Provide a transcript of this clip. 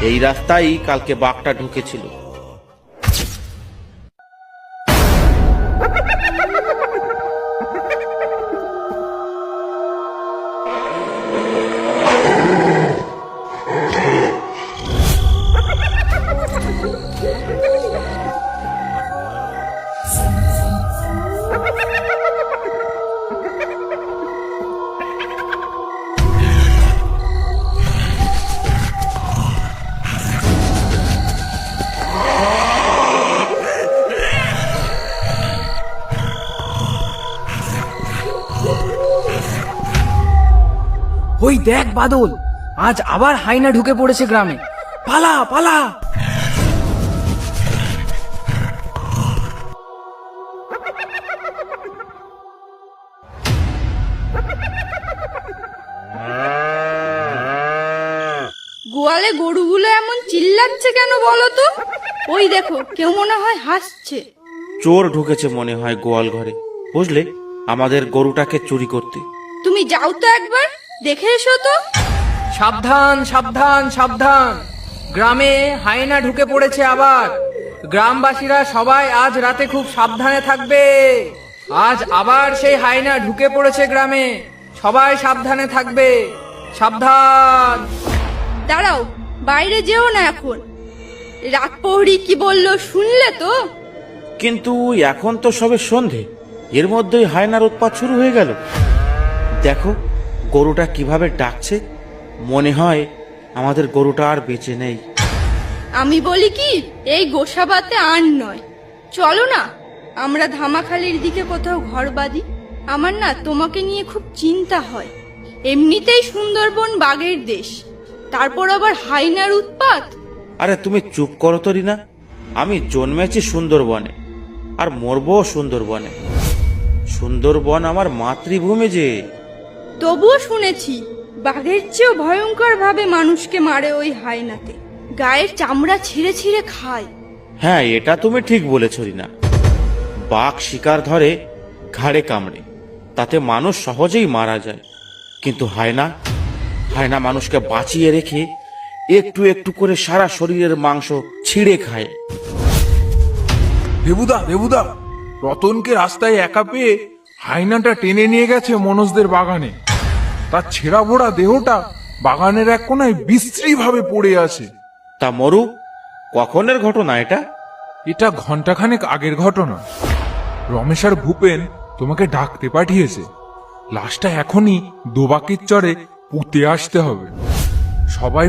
এই রাস্তায় কালকে বাঘটা ঢুকেছিল। ওই দেখ বাদল, আজ আবার হাইনা ঢুকে পড়েছে গ্রামে। পালা পালা। গোয়ালে গরুগুলো এমন চিল্লাচ্ছে কেন বলো তো? ওই দেখো, কেউ মনে হয় হাসছে। চোর ঢুকেছে মনে হয় গোয়াল ঘরে, বুঝলে, আমাদের গরুটাকে চুরি করতে। তুমি যাও তো একবার দেখে এসো তো। সাবধান সাবধান সাবধান, গ্রামে হাইনা ঢুকে পড়েছে আবার। গ্রামবাসীরা সবাই আজ রাতে খুব সাবধানে থাকবে। আজ আবার সেই হাইনা ঢুকে পড়েছে গ্রামে, সবাই সাবধানে থাকবে। সাবধান। দাঁড়াও, বাইরে যেও না এখন। রাত প্রহরী কি বললো শুনলে তো? কিন্তু এখন তো সবে সন্ধে, এর মধ্যেই হায়নার উৎপাত শুরু হয়ে গেল। দেখো গরুটা কিভাবে ডাকছে, মনে হয় আমাদের গরুটা আর বেঁচে নেই। আমি বলি কি, এই গোসাবাতে আর নয়, চলো না আমরা ধামাখালির দিকে কোথাও ঘর বাঁধি। আমার না তোমাকে নিয়ে খুব চিন্তা হয়। এমনিতেই সুন্দরবন বাঘের দেশ, তারপর আবার হাইনার উৎপাত। আরে তুমি চুপ করো তো রিনা, আমি জন্মেছি সুন্দরবনে আর মরবো সুন্দরবনে। সুন্দরবন আমার মাতৃভূমি যে। তবুও শুনেছি বাঘের চেয়েও ভয়ঙ্কর ভাবে মানুষকে মারে ওই হায়নাতে, গায়ের চামড়া ছিঁড়ে ছিঁড়ে খায়। হ্যাঁ, এটা তুমি ঠিক বলেছ রিনা। বাঘ শিকার ধরে ঘাড়ে কামড়ে, তাতে মানুষ সহজেই মারা যায়। কিন্তু হায়না মানুষকে বাঁচিয়ে রেখে একটু একটু করে সারা শরীরের মাংস ছিঁড়ে খায়। দেবুদা, রতনকে রাস্তায় একা পেয়ে হাইনাটা টেনে নিয়ে গেছে মনোজদের বাগানে। তার ছেঁড়া বোড়া দেহটা বাগানের এক কোনায় বিশ্রী ভাবে পড়ে আছে। তা মরু, কখনের ঘটনা এটা? এটা ঘন্টাখানেক আগের ঘটনা। রমেশ আর ভূপেন তোমাকে ডাকতে পাঠিয়েছে। লাশটা এখনই দোবাকির চরে পুঁতে আসতে হবে। সবাই